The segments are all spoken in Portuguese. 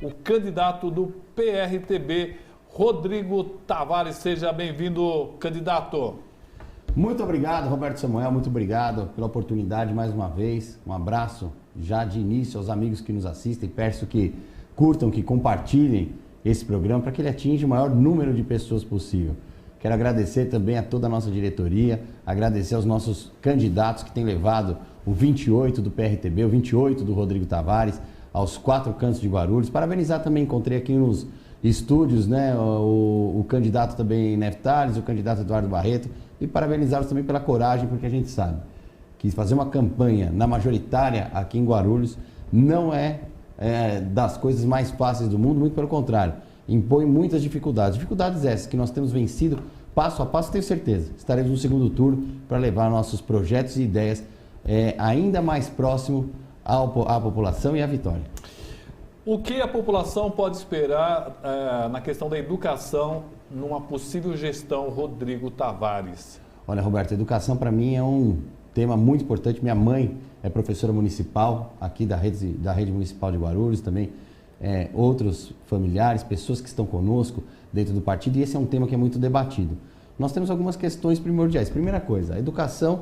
O candidato do PRTB, Rodrigo Tavares. Seja bem-vindo, candidato. Muito obrigado, Roberto Samuel, muito obrigado pela oportunidade mais uma vez. Um abraço já de início aos amigos que nos assistem. Peço que curtam, que compartilhem esse programa para que ele atinja o maior número de pessoas possível. Quero agradecer também a toda a nossa diretoria, agradecer aos nossos candidatos que têm levado o 28 do PRTB, o 28 do Rodrigo Tavares, aos 4 cantos de Guarulhos. Parabenizar também, encontrei aqui nos estúdios, né, o candidato também Neftales, o candidato Eduardo Barreto, e parabenizá-los também pela coragem, porque a gente sabe que fazer uma campanha na majoritária aqui em Guarulhos não é das coisas mais fáceis do mundo, muito pelo contrário, impõe muitas dificuldades. Dificuldades essas que nós temos vencido passo a passo, tenho certeza. Estaremos no segundo turno para levar nossos projetos e ideias ainda mais próximo à população e à vitória. O que a população pode esperar na questão da educação numa possível gestão Rodrigo Tavares? Olha, Roberto, educação para mim é um tema muito importante. Minha mãe é professora municipal aqui da rede municipal de Guarulhos, também outros familiares, pessoas que estão conosco dentro do partido, e esse é um tema que é muito debatido. Nós temos algumas questões primordiais. Primeira coisa, a educação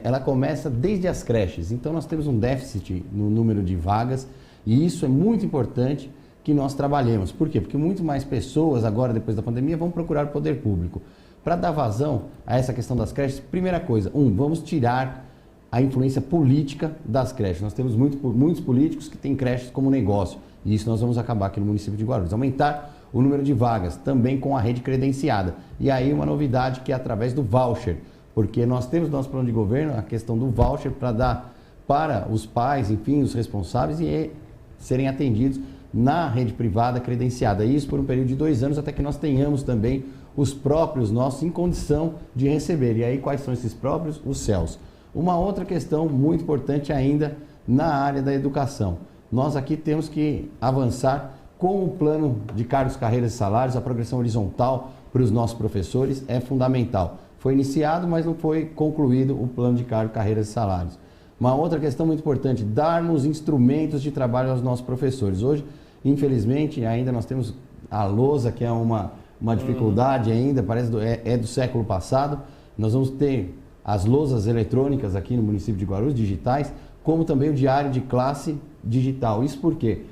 ela começa desde as creches, então nós temos um déficit no número de vagas, e isso é muito importante que nós trabalhemos. Por quê? Porque muito mais pessoas agora, depois da pandemia, vão procurar o poder público. Para dar vazão a essa questão das creches, primeira coisa, vamos tirar a influência política das creches. Nós temos muitos políticos que têm creches como negócio, e isso nós vamos acabar aqui no município de Guarulhos. Aumentar o número de vagas, também com a rede credenciada. E aí uma novidade que é através do voucher, porque nós temos no nosso plano de governo a questão do voucher para dar para os pais, enfim, os responsáveis, e serem atendidos na rede privada credenciada. Isso por um período de 2 anos, até que nós tenhamos também os próprios nossos em condição de receber. E aí quais são esses próprios? Os CELS. Uma outra questão muito importante ainda na área da educação. Nós aqui temos que avançar com o plano de cargos, carreiras e salários. A progressão horizontal para os nossos professores é fundamental. Foi iniciado, mas não foi concluído o plano de cargos, carreiras e salários. Uma outra questão muito importante, darmos instrumentos de trabalho aos nossos professores. Hoje, infelizmente, ainda nós temos a lousa, que é uma dificuldade ainda, parece do século passado. Nós vamos ter as lousas eletrônicas aqui no município de Guarulhos, digitais, como também o diário de classe digital. Isso porque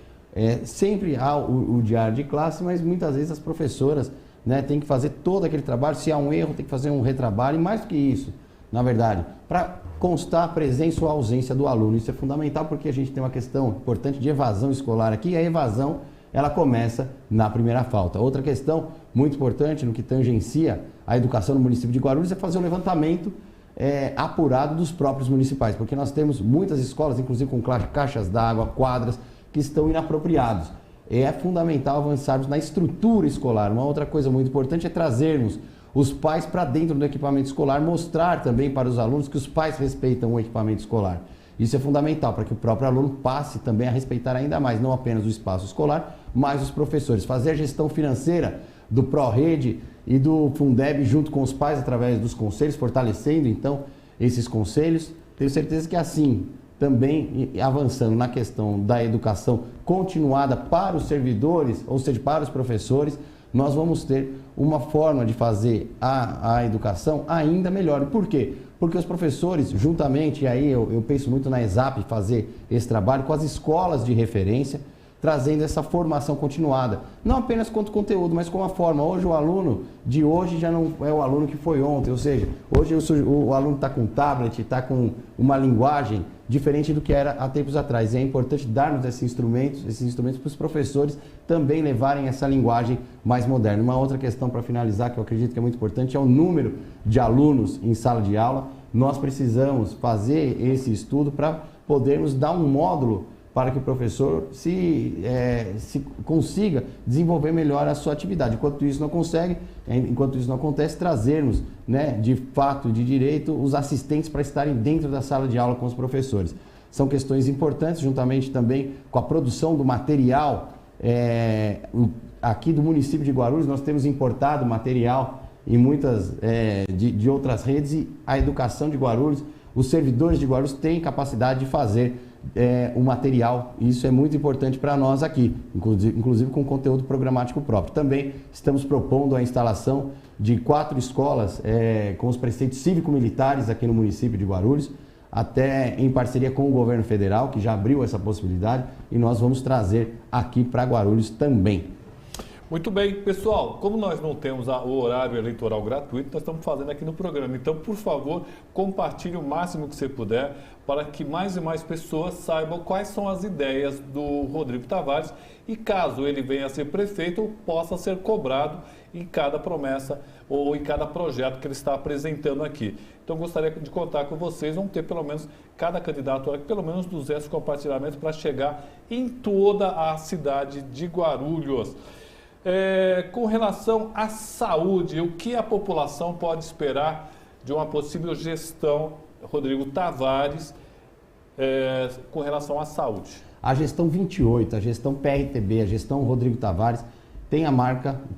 sempre há o diário de classe, mas muitas vezes as professoras têm que fazer todo aquele trabalho. Se há um erro, tem que fazer um retrabalho, e mais do que isso, na verdade, para constar a presença ou a ausência do aluno. Isso é fundamental porque a gente tem uma questão importante de evasão escolar aqui, e a evasão ela começa na primeira falta. Outra questão muito importante no que tangencia a educação no município de Guarulhos é fazer o levantamento apurado dos próprios municipais, porque nós temos muitas escolas, inclusive com caixas d'água, quadras, que estão inapropriados. É fundamental avançarmos na estrutura escolar. Uma outra coisa muito importante é trazermos os pais para dentro do equipamento escolar, mostrar também para os alunos que os pais respeitam o equipamento escolar. Isso é fundamental para que o próprio aluno passe também a respeitar ainda mais, não apenas o espaço escolar, mas os professores. Fazer a gestão financeira do ProRede e do Fundeb junto com os pais através dos conselhos, fortalecendo então esses conselhos. Tenho certeza que assim, também avançando na questão da educação continuada para os servidores, ou seja, para os professores, nós vamos ter uma forma de fazer a educação ainda melhor. Por quê? Porque os professores, juntamente, e aí eu penso muito na ESAP fazer esse trabalho com as escolas de referência, trazendo essa formação continuada. Não apenas quanto conteúdo, mas com a forma. Hoje o aluno de hoje já não é o aluno que foi ontem, ou seja, hoje o aluno está com tablet, está com uma linguagem diferente do que era há tempos atrás. E é importante darmos esses instrumentos para os professores também levarem essa linguagem mais moderna. Uma outra questão para finalizar, que eu acredito que é muito importante, é o número de alunos em sala de aula. Nós precisamos fazer esse estudo para podermos dar um módulo para que o professor se consiga desenvolver melhor a sua atividade. Enquanto isso não acontece, trazermos, de fato, de direito, os assistentes para estarem dentro da sala de aula com os professores. São questões importantes, juntamente também com a produção do material. Aqui do município de Guarulhos, nós temos importado material em muitas de outras redes, e a educação de Guarulhos, os servidores de Guarulhos têm capacidade de fazer o material. Isso é muito importante para nós aqui, inclusive com conteúdo programático próprio. Também estamos propondo a instalação de 4 escolas com os preceitos cívico-militares aqui no município de Guarulhos, até em parceria com o governo federal, que já abriu essa possibilidade, e nós vamos trazer aqui para Guarulhos também. Muito bem, pessoal, como nós não temos o horário eleitoral gratuito, nós estamos fazendo aqui no programa. Então, por favor, compartilhe o máximo que você puder para que mais e mais pessoas saibam quais são as ideias do Rodrigo Tavares e, caso ele venha a ser prefeito, possa ser cobrado em cada promessa ou em cada projeto que ele está apresentando aqui. Então, gostaria de contar com vocês, vamos ter pelo menos, cada candidato, pelo menos 200 compartilhamentos para chegar em toda a cidade de Guarulhos. Com relação à saúde, o que a população pode esperar de uma possível gestão Rodrigo Tavares com relação à saúde? A gestão 28, a gestão PRTB, a gestão Rodrigo Tavares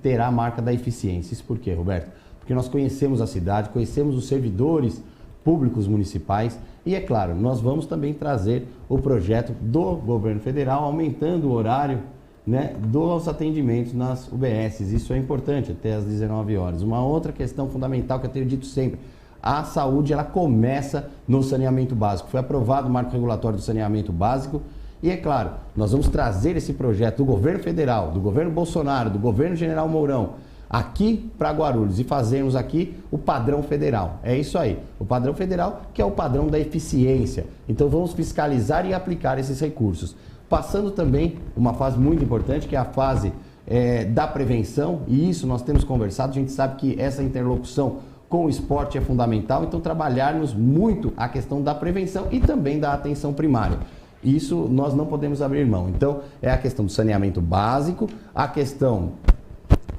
terá a marca da eficiência. Isso por quê, Roberto? Porque nós conhecemos a cidade, conhecemos os servidores públicos municipais e, é claro, nós vamos também trazer o projeto do governo federal, aumentando o horário, né, dos atendimentos nas UBSs. Isso é importante, até às 19 horas. Uma outra questão fundamental que eu tenho dito sempre, a saúde ela começa no saneamento básico. Foi aprovado o marco regulatório do saneamento básico e, é claro, nós vamos trazer esse projeto do governo federal, do governo Bolsonaro, do governo General Mourão, aqui para Guarulhos e fazermos aqui o padrão federal. É isso aí, o padrão federal que é o padrão da eficiência. Então vamos fiscalizar e aplicar esses recursos. Passando também uma fase muito importante, que é a fase da prevenção, e isso nós temos conversado, a gente sabe que essa interlocução com o esporte é fundamental, então trabalharmos muito a questão da prevenção e também da atenção primária. Isso nós não podemos abrir mão. Então é a questão do saneamento básico, a questão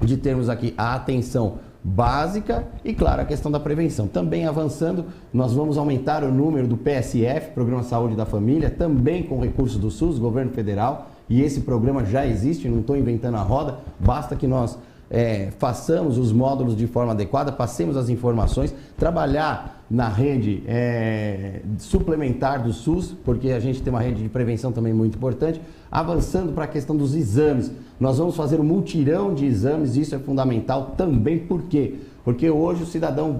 de termos aqui a atenção básica e, claro, a questão da prevenção. Também avançando, nós vamos aumentar o número do PSF, Programa Saúde da Família, também com recursos do SUS, governo federal, e esse programa já existe, não estou inventando a roda, basta que nós façamos os módulos de forma adequada, passemos as informações, trabalhar na rede suplementar do SUS, porque a gente tem uma rede de prevenção também muito importante, avançando para a questão dos exames. Nós vamos fazer um multirão de exames, isso é fundamental também, por quê? Porque hoje o cidadão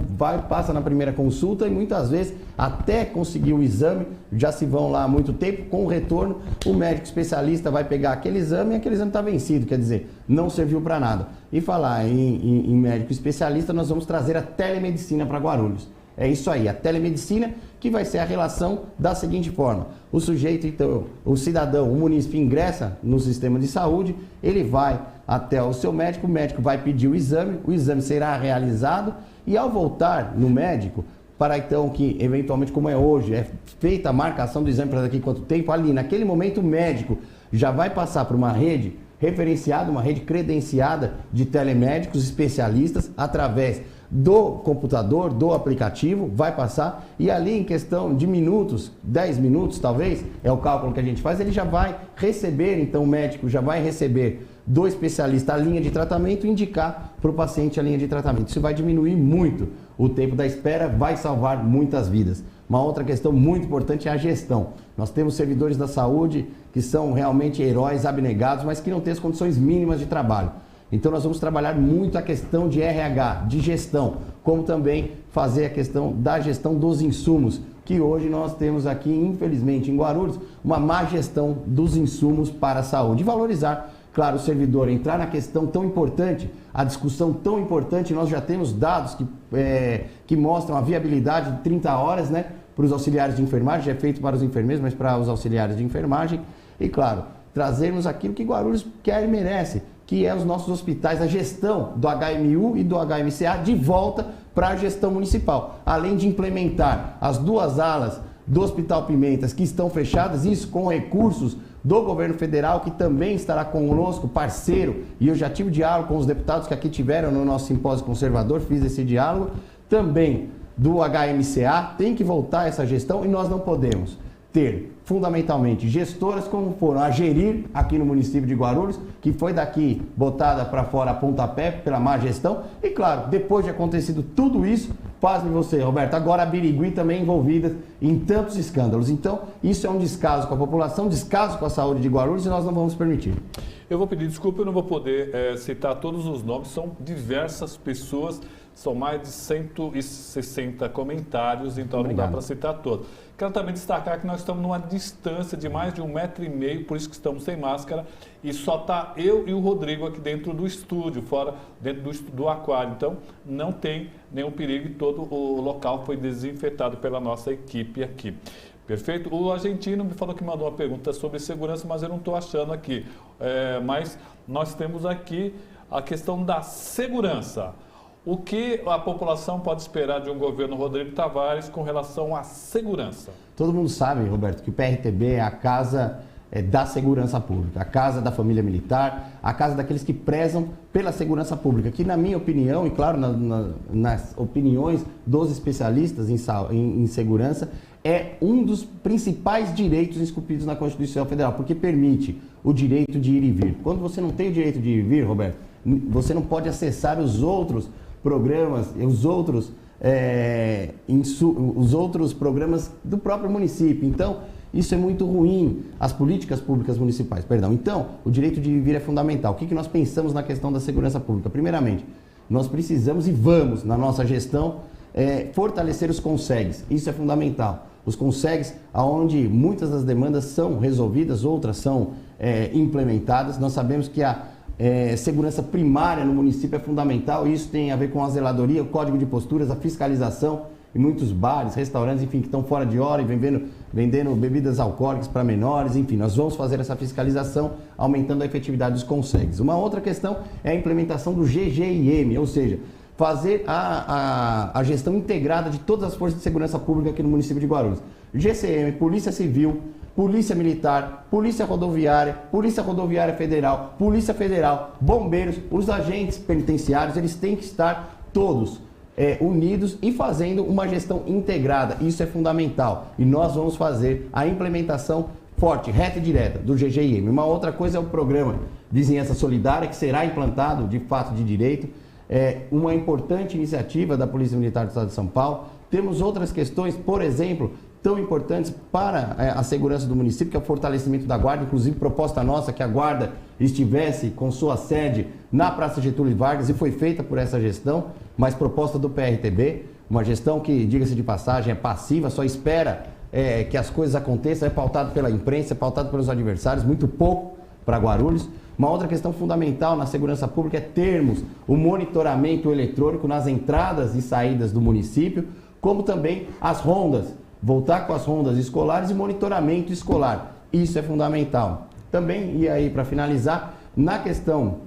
passa na primeira consulta e muitas vezes até conseguir o exame, já se vão lá há muito tempo, com o retorno o médico especialista vai pegar aquele exame e aquele exame está vencido, quer dizer, não serviu para nada. E falar em médico especialista, nós vamos trazer a telemedicina para Guarulhos. É isso aí, a telemedicina que vai ser a relação da seguinte forma. O sujeito, então, o cidadão, o munícipe ingressa no sistema de saúde, ele vai até o seu médico, o médico vai pedir o exame será realizado e ao voltar no médico, para então que eventualmente, como é hoje, é feita a marcação do exame para daqui quanto tempo, ali naquele momento o médico já vai passar para uma rede referenciada, uma rede credenciada de telemédicos especialistas através do computador, do aplicativo, vai passar e ali em questão de minutos, 10 minutos talvez, é o cálculo que a gente faz, ele já vai receber, então o médico já vai receber do especialista a linha de tratamento e indicar para o paciente a linha de tratamento. Isso vai diminuir muito o tempo da espera, vai salvar muitas vidas. Uma outra questão muito importante é a gestão. Nós temos servidores da saúde que são realmente heróis abnegados, mas que não têm as condições mínimas de trabalho. Então nós vamos trabalhar muito a questão de RH, de gestão, como também fazer a questão da gestão dos insumos, que hoje nós temos aqui, infelizmente, em Guarulhos, uma má gestão dos insumos para a saúde. E valorizar, claro, o servidor, entrar na questão tão importante, a discussão tão importante, nós já temos dados que mostram a viabilidade de 30 horas, né, para os auxiliares de enfermagem, já é feito para os enfermeiros, mas para os auxiliares de enfermagem. E, claro, trazermos aquilo que Guarulhos quer e merece, que é os nossos hospitais, a gestão do HMU e do HMCA de volta para a gestão municipal. Além de implementar as 2 alas do Hospital Pimentas que estão fechadas, isso com recursos do governo federal, que também estará conosco, parceiro, e eu já tive diálogo com os deputados que aqui tiveram no nosso simpósio conservador, fiz esse diálogo, também do HMCA, tem que voltar essa gestão e nós não podemos ter fundamentalmente gestoras como foram a Gerir aqui no município de Guarulhos, que foi daqui botada para fora a pontapé pela má gestão. E claro, depois de acontecido tudo isso, pasme você, Roberto, agora a Birigui também envolvida em tantos escândalos. Então, isso é um descaso com a população, descaso com a saúde de Guarulhos e nós não vamos permitir. Eu vou pedir desculpa, eu não vou poder citar todos os nomes, são diversas pessoas, são mais de 160 comentários, então não dá para citar todos. Quero também destacar que nós estamos numa distância de mais de 1,5 m, por isso que estamos sem máscara, e só está eu e o Rodrigo aqui dentro do estúdio, fora dentro do aquário. Então, não tem nenhum perigo e todo o local foi desinfetado pela nossa equipe aqui. Perfeito? O argentino me falou que mandou uma pergunta sobre segurança, mas eu não estou achando aqui. Mas nós temos aqui a questão da segurança. O que a população pode esperar de um governo Rodrigo Tavares com relação à segurança? Todo mundo sabe, Roberto, que o PRTB é a casa da segurança pública, a casa da família militar, a casa daqueles que prezam pela segurança pública, que na minha opinião, e claro, nas opiniões dos especialistas em segurança, é um dos principais direitos esculpidos na Constituição Federal, porque permite o direito de ir e vir. Quando você não tem o direito de ir e vir, Roberto, você não pode acessar os outros programas, os outros programas do próprio município. Então, isso é muito ruim, as políticas públicas municipais, perdão. Então, o direito de ir e vir é fundamental. O que nós pensamos na questão da segurança pública? Primeiramente, nós precisamos e vamos, na nossa gestão, fortalecer os consegues. Isso é fundamental. Os consegues, onde muitas das demandas são resolvidas, outras são implementadas. Nós sabemos que a segurança primária no município é fundamental, e isso tem a ver com a zeladoria, o código de posturas, a fiscalização em muitos bares, restaurantes, enfim, que estão fora de hora e vendendo bebidas alcoólicas para menores, enfim, nós vamos fazer essa fiscalização, aumentando a efetividade dos consegues. Uma outra questão é a implementação do GGIM, ou seja, fazer a gestão integrada de todas as forças de segurança pública aqui no município de Guarulhos. GCM, Polícia Civil, Polícia Militar, Polícia Rodoviária Federal, Polícia Federal, Bombeiros, os agentes penitenciários, eles têm que estar todos unidos e fazendo uma gestão integrada. Isso é fundamental. E nós vamos fazer a implementação forte, reta e direta do GGIM. Uma outra coisa é o programa Vizinhança Solidária, que será implantado de fato de direito. Uma importante iniciativa da Polícia Militar do Estado de São Paulo. Temos outras questões, por exemplo, tão importantes para a segurança do município, que é o fortalecimento da Guarda, inclusive proposta nossa que a Guarda estivesse com sua sede na Praça Getúlio Vargas, e foi feita por essa gestão, mas proposta do PRTB, uma gestão que, diga-se de passagem, é passiva, só espera que as coisas aconteçam, é pautado pela imprensa, é pautado pelos adversários, muito pouco para Guarulhos. Uma outra questão fundamental na segurança pública é termos o monitoramento eletrônico nas entradas e saídas do município, como também as rondas, voltar com as rondas escolares e monitoramento escolar. Isso é fundamental. Também, e aí para finalizar, na questão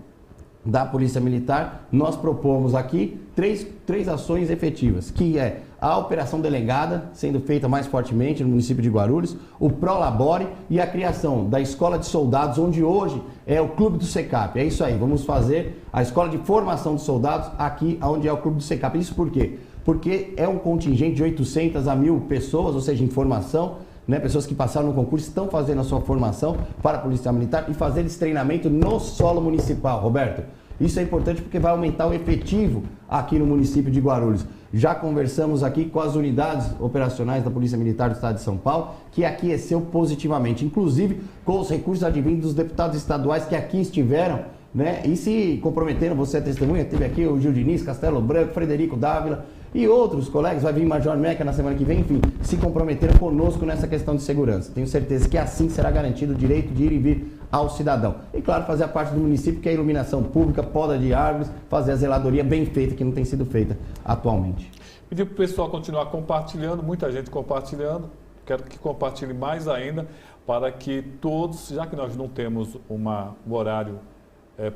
da Polícia Militar, nós propomos aqui três ações efetivas, que é a Operação Delegada, sendo feita mais fortemente no município de Guarulhos, o Prolabore e a criação da Escola de Soldados, onde hoje é o Clube do SECAP. É isso aí, vamos fazer a Escola de Formação de Soldados aqui, onde é o Clube do SECAP. Isso por quê? Porque é um contingente de 800 a 1.000 pessoas, ou seja, em formação, né? Pessoas que passaram no concurso estão fazendo a sua formação para a Polícia Militar e fazer esse treinamento no solo municipal, Roberto. Isso é importante porque vai aumentar o efetivo aqui no município de Guarulhos. Já conversamos aqui com as unidades operacionais da Polícia Militar do Estado de São Paulo, que aqueceu positivamente, inclusive com os recursos advindos dos deputados estaduais que aqui estiveram, né? E se comprometeram, você é testemunha, teve aqui o Gil Diniz, Castelo Branco, Frederico Dávila e outros colegas, vai vir Major Meca na semana que vem, enfim, se comprometeram conosco nessa questão de segurança. Tenho certeza que assim será garantido o direito de ir e vir ao cidadão. E claro, fazer a parte do município, que é a iluminação pública, poda de árvores, fazer a zeladoria bem feita, que não tem sido feita atualmente. Pedir para o pessoal continuar compartilhando, muita gente compartilhando, quero que compartilhe mais ainda, para que todos, já que nós não temos um horário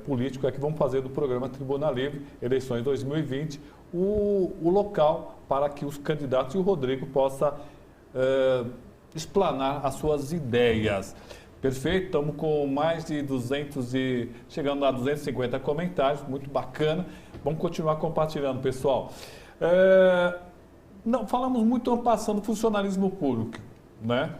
político, é que vamos fazer do programa Tribuna Livre, eleições 2020, o local para que os candidatos e o Rodrigo possa explanar as suas ideias. Perfeito? Estamos com mais de 200 e chegando a 250 comentários, muito bacana. Vamos continuar compartilhando, pessoal. Não, falamos muito passando funcionalismo público, né?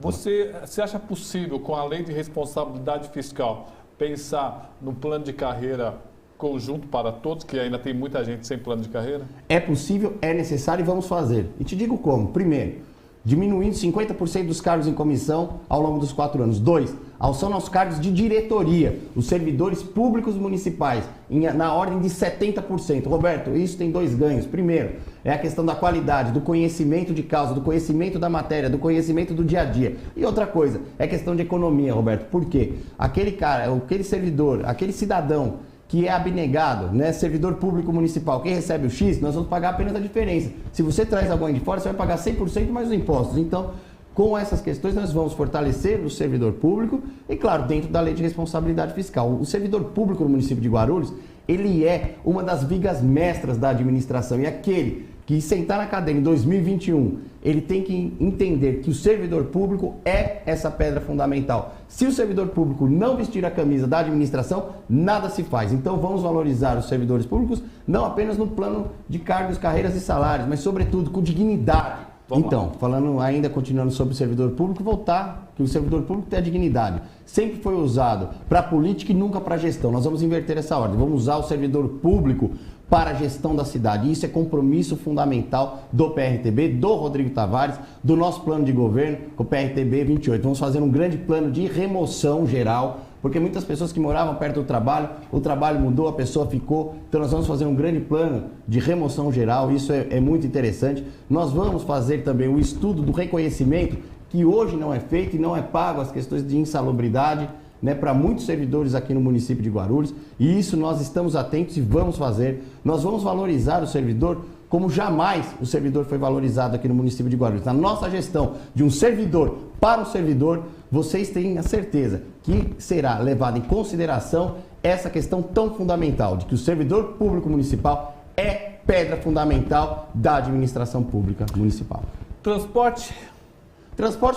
Você acha possível, com a lei de responsabilidade fiscal, pensar no plano de carreira conjunto para todos, que ainda tem muita gente sem plano de carreira? É possível, é necessário e vamos fazer. E te digo como. Primeiro, diminuindo 50% dos cargos em comissão ao longo dos 4 anos. 2, alçando aos cargos de diretoria, os servidores públicos municipais, na ordem de 70%. Roberto, isso tem 2 ganhos. Primeiro, é a questão da qualidade, do conhecimento de causa, do conhecimento da matéria, do conhecimento do dia a dia. E outra coisa, é questão de economia, Roberto. Por quê? Aquele cara, aquele servidor, aquele cidadão que é abnegado, né, servidor público municipal, quem recebe o X, nós vamos pagar apenas a diferença. Se você traz alguém de fora, você vai pagar 100% mais os impostos. Então, com essas questões, nós vamos fortalecer o servidor público e, claro, dentro da lei de responsabilidade fiscal. O servidor público no município de Guarulhos, ele é uma das vigas mestras da administração e aquele que sentar na cadeira em 2021, ele tem que entender que o servidor público é essa pedra fundamental. Se o servidor público não vestir a camisa da administração, nada se faz. Então vamos valorizar os servidores públicos, não apenas no plano de cargos, carreiras e salários, mas sobretudo com dignidade. Então, falando ainda, continuando sobre o servidor público, voltar que o servidor público tem a dignidade. Sempre foi usado para política e nunca para gestão. Nós vamos inverter essa ordem. Vamos usar o servidor público para a gestão da cidade. Isso é compromisso fundamental do PRTB, do Rodrigo Tavares, do nosso plano de governo, com o PRTB 28. Vamos fazer um grande plano de remoção geral, porque muitas pessoas que moravam perto do trabalho, o trabalho mudou, a pessoa ficou. Então nós vamos fazer um grande plano de remoção geral, isso é muito interessante. Nós vamos fazer também o estudo do reconhecimento, que hoje não é feito e não é pago, as questões de insalubridade, né, para muitos servidores aqui no município de Guarulhos, e isso nós estamos atentos e vamos fazer. Nós vamos valorizar o servidor como jamais o servidor foi valorizado aqui no município de Guarulhos. Na nossa gestão de um servidor para o servidor, vocês têm a certeza que será levada em consideração essa questão tão fundamental de que o servidor público municipal é pedra fundamental da administração pública municipal. Transporte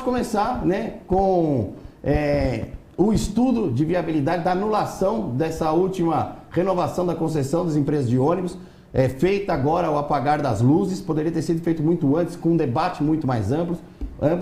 começar, né, com o estudo de viabilidade da anulação dessa última renovação da concessão das empresas de ônibus, feita agora ao apagar das luzes. Poderia ter sido feito muito antes, com um debate muito mais amplo,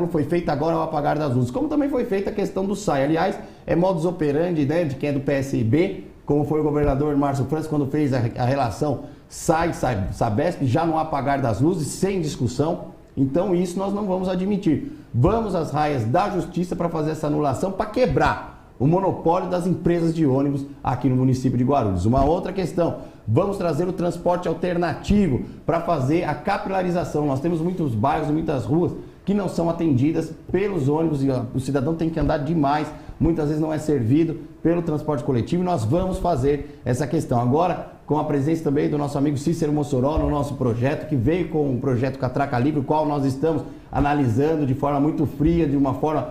foi feita agora ao apagar das luzes, como também foi feita a questão do SAI. Aliás, é modus operandi, né, de quem é do PSB, como foi o governador Márcio França quando fez a relação SAI-Sabesp, já no apagar das luzes, sem discussão. Então isso nós não vamos admitir. Vamos às raias da justiça para fazer essa anulação, para quebrar o monopólio das empresas de ônibus aqui no município de Guarulhos. Uma outra questão, vamos trazer o transporte alternativo para fazer a capilarização. Nós temos muitos bairros e muitas ruas que não são atendidas pelos ônibus e o cidadão tem que andar demais, muitas vezes não é servido pelo transporte coletivo e nós vamos fazer essa questão. Agora, com a presença também do nosso amigo Cícero Mossoró no nosso projeto, que veio com o projeto Catraca Livre, o qual nós estamos analisando de forma muito fria, de uma forma,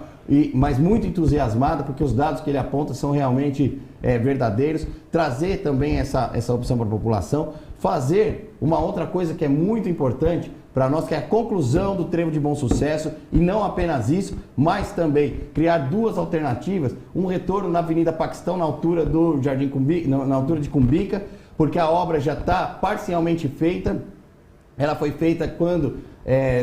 mas muito entusiasmada, porque os dados que ele aponta são realmente verdadeiros. Trazer também essa opção para a população, fazer uma outra coisa que é muito importante para nós, que é a conclusão do Trevo de Bom Sucesso, e não apenas isso, mas também criar 2 alternativas, um retorno na Avenida Paquistão, na altura do Jardim Cumbica, na altura de Cumbica, porque a obra já está parcialmente feita. Ela foi feita quando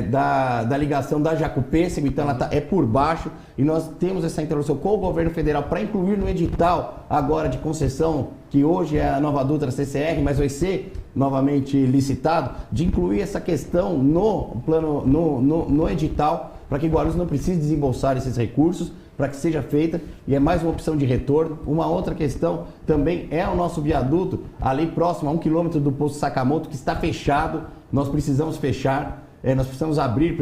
da ligação da Jacupêssego, então ela é por baixo, e nós temos essa interlocução com o governo federal para incluir no edital agora de concessão, que hoje é a Nova Dutra CCR, mas vai ser novamente licitado, de incluir essa questão no plano, no edital, para que Guarulhos não precise desembolsar esses recursos, para que seja feita, e é mais uma opção de retorno. Uma outra questão também é o nosso viaduto, ali próximo a 1 quilômetro do posto Sakamoto, que está fechado. Nós precisamos fechar, nós precisamos abrir,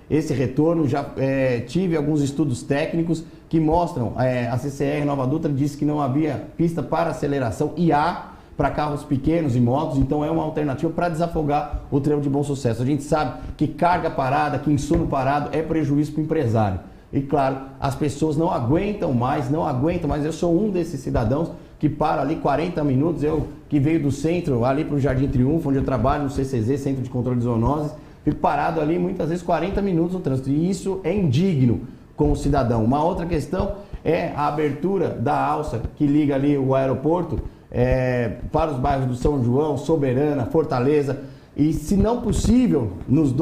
esse retorno. Já tive alguns estudos técnicos que mostram, a CCR Nova Dutra disse que não havia pista para aceleração, e há para carros pequenos e motos, então é uma alternativa para desafogar o Trevo de Bom Sucesso. A gente sabe que carga parada, que insumo parado é prejuízo para o empresário. E claro, as pessoas não aguentam mais. Eu sou um desses cidadãos que para ali 40 minutos, eu que veio do centro, ali para o Jardim Triunfo, onde eu trabalho no CCZ, Centro de Controle de Zoonoses, fico parado ali muitas vezes 40 minutos no trânsito, e isso é indigno com o cidadão. Uma outra questão é a abertura da alça que liga ali o aeroporto para os bairros do São João, Soberana, Fortaleza, e se não possível, nas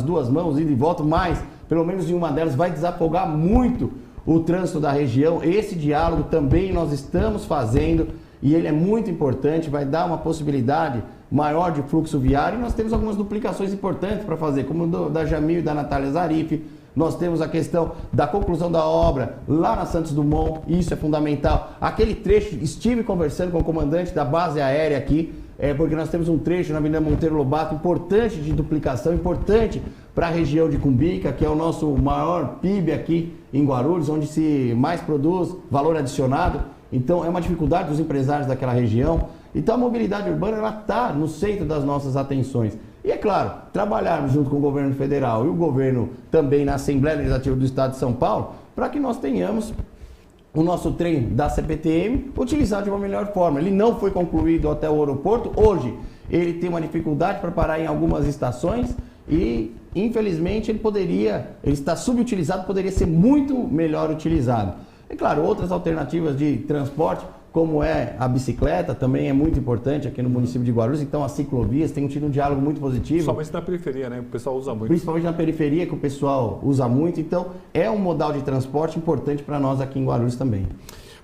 2 mãos, ida e volta, mais pelo menos em uma delas, vai desafogar muito o trânsito da região. Esse diálogo também nós estamos fazendo e ele é muito importante, vai dar uma possibilidade maior de fluxo viário, e nós temos algumas duplicações importantes para fazer, como da Jamil e da Natália Zarif. Nós temos a questão da conclusão da obra lá na Santos Dumont, isso é fundamental. Aquele trecho, estive conversando com o comandante da base aérea aqui, porque nós temos um trecho na Avenida Monteiro Lobato importante de duplicação, importante para a região de Cumbica, que é o nosso maior PIB aqui em Guarulhos, onde se mais produz valor adicionado. Então é uma dificuldade dos empresários daquela região. Então a mobilidade urbana ela está no centro das nossas atenções. E é claro, trabalharmos junto com o governo federal e o governo também na Assembleia Legislativa do Estado de São Paulo, para que nós tenhamos o nosso trem da CPTM utilizado de uma melhor forma. Ele não foi concluído até o aeroporto, hoje ele tem uma dificuldade para parar em algumas estações e infelizmente ele está subutilizado, poderia ser muito melhor utilizado. É claro, outras alternativas de transporte, como é a bicicleta, também é muito importante aqui no município de Guarulhos. Então as ciclovias têm tido um diálogo muito positivo. Principalmente na periferia, né? O pessoal usa muito. Principalmente na periferia, que o pessoal usa muito. Então é um modal de transporte importante para nós aqui em Guarulhos também.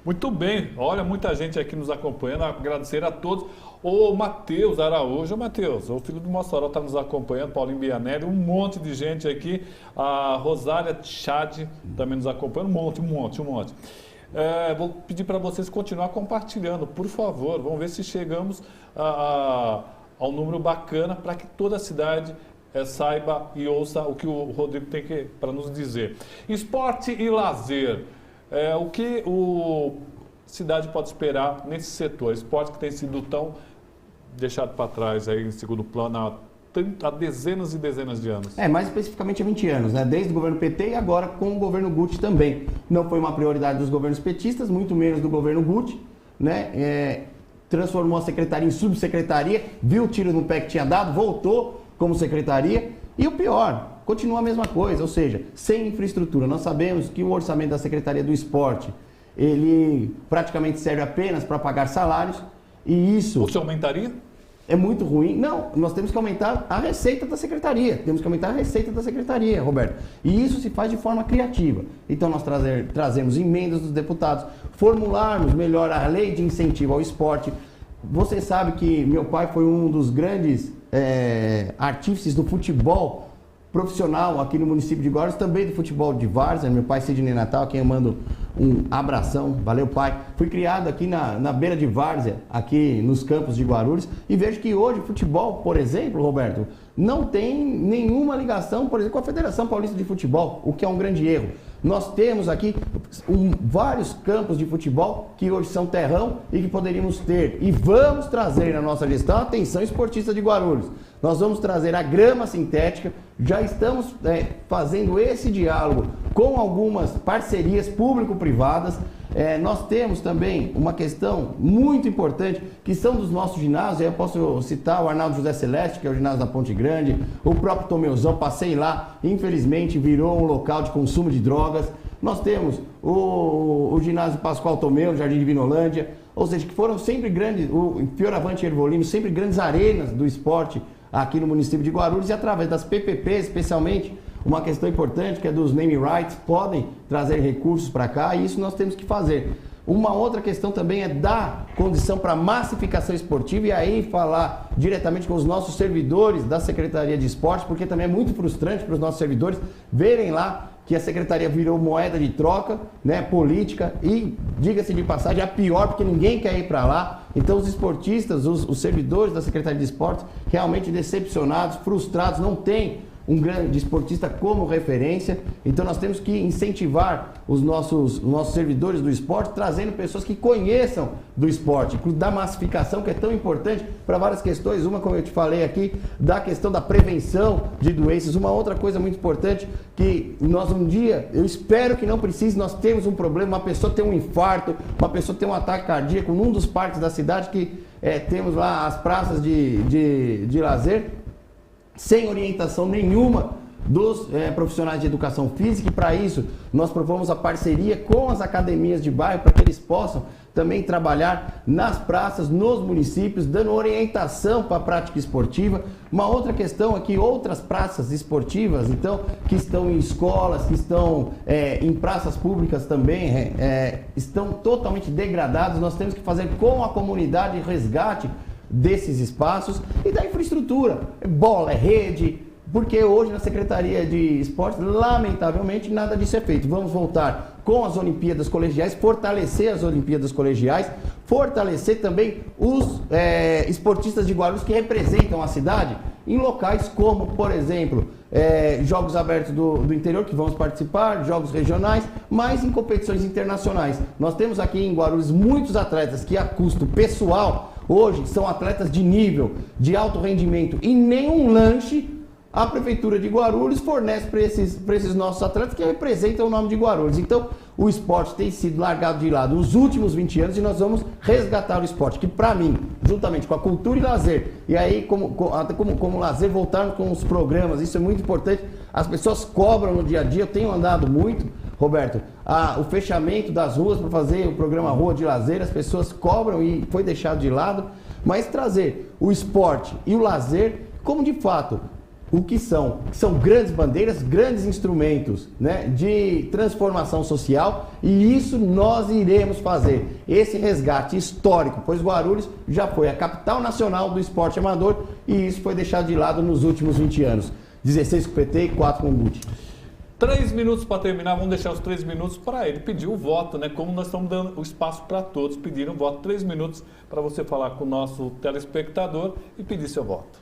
Muito bem. Olha, muita gente aqui nos acompanhando. Agradecer a todos. O Matheus Araújo. Matheus, o filho do Mossoró está nos acompanhando. Paulinho Bianelli. Um monte de gente aqui. A Rosália Chad também nos acompanhando. Um monte. Vou pedir para vocês continuar compartilhando, por favor. Vamos ver se chegamos ao número bacana para que toda a cidade saiba e ouça o que o Rodrigo tem para nos dizer. Esporte e lazer. O que a cidade pode esperar nesse setor? Esporte que tem sido tão deixado para trás aí em segundo plano há dezenas e dezenas de anos. Mais especificamente há 20 anos, né? Desde o governo PT e agora com o governo Guti também. Não foi uma prioridade dos governos petistas, muito menos do governo Guti, né? Transformou a secretaria em subsecretaria, viu o tiro no pé que tinha dado, voltou como secretaria. E o pior, continua a mesma coisa, ou seja, sem infraestrutura. Nós sabemos que o orçamento da Secretaria do Esporte, ele praticamente serve apenas para pagar salários, e isso... Você aumentaria? É muito ruim. Não, nós temos que aumentar a receita da secretaria. Roberto. E isso se faz de forma criativa. Então nós trazemos emendas dos deputados, formularmos melhor a lei de incentivo ao esporte. Você sabe que meu pai foi um dos grandes artífices do futebol profissional aqui no município de Guarulhos, também do futebol de várzea. Meu pai Sidney Natal, a quem eu mando um abração, valeu pai. Fui criado aqui na beira de várzea, aqui nos campos de Guarulhos, e vejo que hoje o futebol, por exemplo, Roberto, não tem nenhuma ligação, por exemplo, com a Federação Paulista de Futebol, o que é um grande erro. Nós temos aqui vários campos de futebol que hoje são terrão e que poderíamos ter. E vamos trazer na nossa gestão a atenção esportista de Guarulhos. Nós vamos trazer a grama sintética, já estamos fazendo esse diálogo com algumas parcerias público-privadas. Nós temos também uma questão muito importante, que são dos nossos ginásios. Eu posso citar o Arnaldo José Celeste, que é o ginásio da Ponte Grande, o próprio Tomeuzão, passei lá, infelizmente virou um local de consumo de drogas. Nós temos o ginásio Pascoal Tomeu, Jardim de Vinolândia, ou seja, que foram sempre grandes, o Fioravante Ervolino, sempre grandes arenas do esporte aqui no município de Guarulhos, e através das PPPs, especialmente, uma questão importante que é dos name rights, podem trazer recursos para cá, e isso nós temos que fazer. Uma outra questão também é dar condição para massificação esportiva, e aí falar diretamente com os nossos servidores da Secretaria de Esporte, porque também é muito frustrante para os nossos servidores verem lá que a Secretaria virou moeda de troca, né, política, e, diga-se de passagem, é pior, porque ninguém quer ir para lá. Então os esportistas, os servidores da Secretaria de Esportes, realmente decepcionados, frustrados, não tem um grande esportista como referência. Então nós temos que incentivar os nossos servidores do esporte, trazendo pessoas que conheçam do esporte, da massificação, que é tão importante para várias questões. Uma, como eu te falei aqui, da questão da prevenção de doenças. Uma outra coisa muito importante, que nós um dia, eu espero que não precise, nós temos um problema, uma pessoa tem um infarto, uma pessoa tem um ataque cardíaco num dos parques da cidade, que temos lá as praças de lazer, sem orientação nenhuma dos profissionais de educação física, e para isso nós propomos a parceria com as academias de bairro para que eles possam também trabalhar nas praças, nos municípios, dando orientação para a prática esportiva. Uma outra questão é que outras praças esportivas, então, que estão em escolas, que estão em praças públicas também, estão totalmente degradadas. Nós temos que fazer com a comunidade resgate desses espaços e da infraestrutura, bola, rede, porque hoje na Secretaria de Esportes, lamentavelmente, nada disso é feito. Vamos voltar com as Olimpíadas Colegiais, fortalecer as Olimpíadas Colegiais, fortalecer também os esportistas de Guarulhos que representam a cidade em locais como, por exemplo, Jogos Abertos do Interior, que vamos participar, Jogos Regionais, mas em competições internacionais. Nós temos aqui em Guarulhos muitos atletas que, a custo pessoal, hoje são atletas de nível, de alto rendimento, e nenhum lanche a Prefeitura de Guarulhos fornece para esses nossos atletas que representam o nome de Guarulhos. Então, o esporte tem sido largado de lado nos últimos 20 anos e nós vamos resgatar o esporte, que para mim, juntamente com a cultura e lazer, e aí como lazer, voltarmos com os programas, isso é muito importante. As pessoas cobram no dia a dia, eu tenho andado muito, Roberto, o fechamento das ruas para fazer o programa Rua de Lazer, as pessoas cobram e foi deixado de lado, mas trazer o esporte e o lazer como de fato o que são grandes bandeiras, grandes instrumentos, né, de transformação social, e isso nós iremos fazer, esse resgate histórico, pois Guarulhos já foi a capital nacional do esporte amador e isso foi deixado de lado nos últimos 20 anos. 16 com o PT e 4 com o Guti. 3 minutos para terminar, vamos deixar os 3 minutos para ele pedir o voto, né? Como nós estamos dando o espaço para todos pedirem o voto. 3 minutos para você falar com o nosso telespectador e pedir seu voto.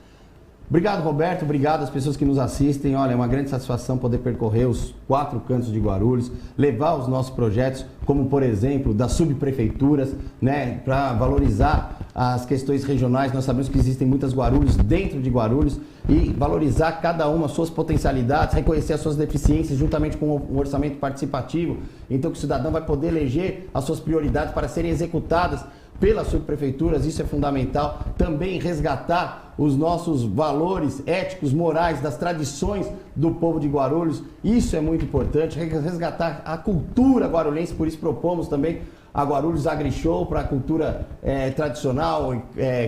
Obrigado, Roberto. Obrigado às pessoas que nos assistem. Olha, é uma grande satisfação poder percorrer os 4 cantos de Guarulhos, levar os nossos projetos, como por exemplo, das subprefeituras, né, para valorizar as questões regionais. Nós sabemos que existem muitas Guarulhos dentro de Guarulhos e valorizar cada uma suas potencialidades, reconhecer as suas deficiências juntamente com o orçamento participativo. Então, que o cidadão vai poder eleger as suas prioridades para serem executadas pelas subprefeituras, isso é fundamental. Também resgatar os nossos valores éticos, morais, das tradições do povo de Guarulhos, isso é muito importante. Resgatar a cultura guarulhense, por isso propomos também a Guarulhos AgriShow para a cultura tradicional,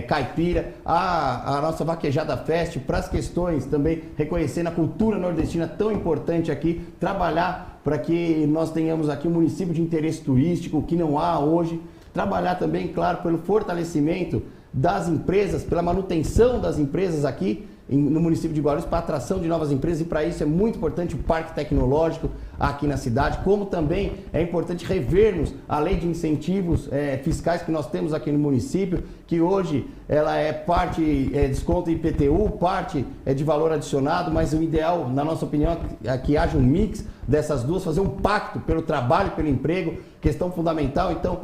caipira, a nossa Vaquejada Fest para as questões também, reconhecendo a cultura nordestina tão importante aqui, trabalhar para que nós tenhamos aqui um município de interesse turístico que não há hoje. Trabalhar também, claro, pelo fortalecimento das empresas, pela manutenção das empresas aqui no município de Guarulhos, para a atração de novas empresas, e para isso é muito importante o parque tecnológico aqui na cidade, como também é importante revermos a lei de incentivos fiscais que nós temos aqui no município, que hoje ela é parte desconto IPTU, parte é de valor adicionado, mas o ideal, na nossa opinião, é que haja um mix dessas duas, fazer um pacto pelo trabalho, pelo emprego, questão fundamental. Então,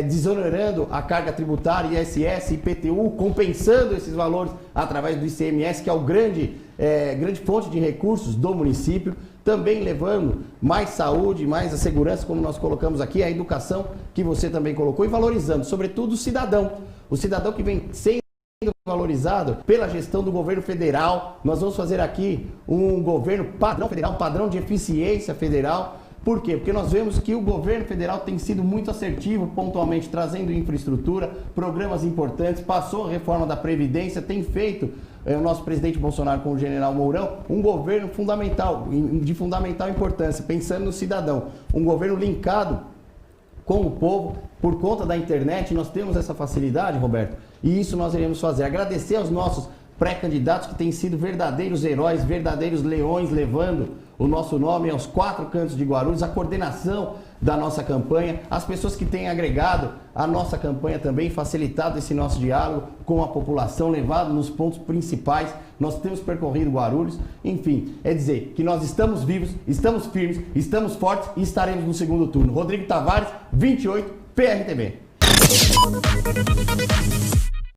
desonerando a carga tributária, ISS, IPTU, compensando esses valores através do ICMS, que é o grande fonte de recursos do município, também levando mais saúde, mais a segurança, como nós colocamos aqui, a educação que você também colocou, e valorizando, sobretudo, o cidadão que vem sendo valorizado pela gestão do governo federal. Nós vamos fazer aqui um governo padrão federal, padrão de eficiência federal. Por quê? Porque nós vemos que o governo federal tem sido muito assertivo, pontualmente, trazendo infraestrutura, programas importantes, passou a reforma da Previdência, tem feito o nosso presidente Bolsonaro com o general Mourão, um governo fundamental, de fundamental importância, pensando no cidadão, um governo linkado com o povo, por conta da internet. Nós temos essa facilidade, Roberto, e isso nós iremos fazer. Agradecer aos nossos pré-candidatos que têm sido verdadeiros heróis, verdadeiros leões, levando o nosso nome aos 4 cantos de Guarulhos, a coordenação da nossa campanha, as pessoas que têm agregado a nossa campanha também, facilitado esse nosso diálogo com a população, levado nos pontos principais. Nós temos percorrido Guarulhos, enfim, é dizer que nós estamos vivos, estamos firmes, estamos fortes e estaremos no segundo turno. Rodrigo Tavares, 28, PRTB.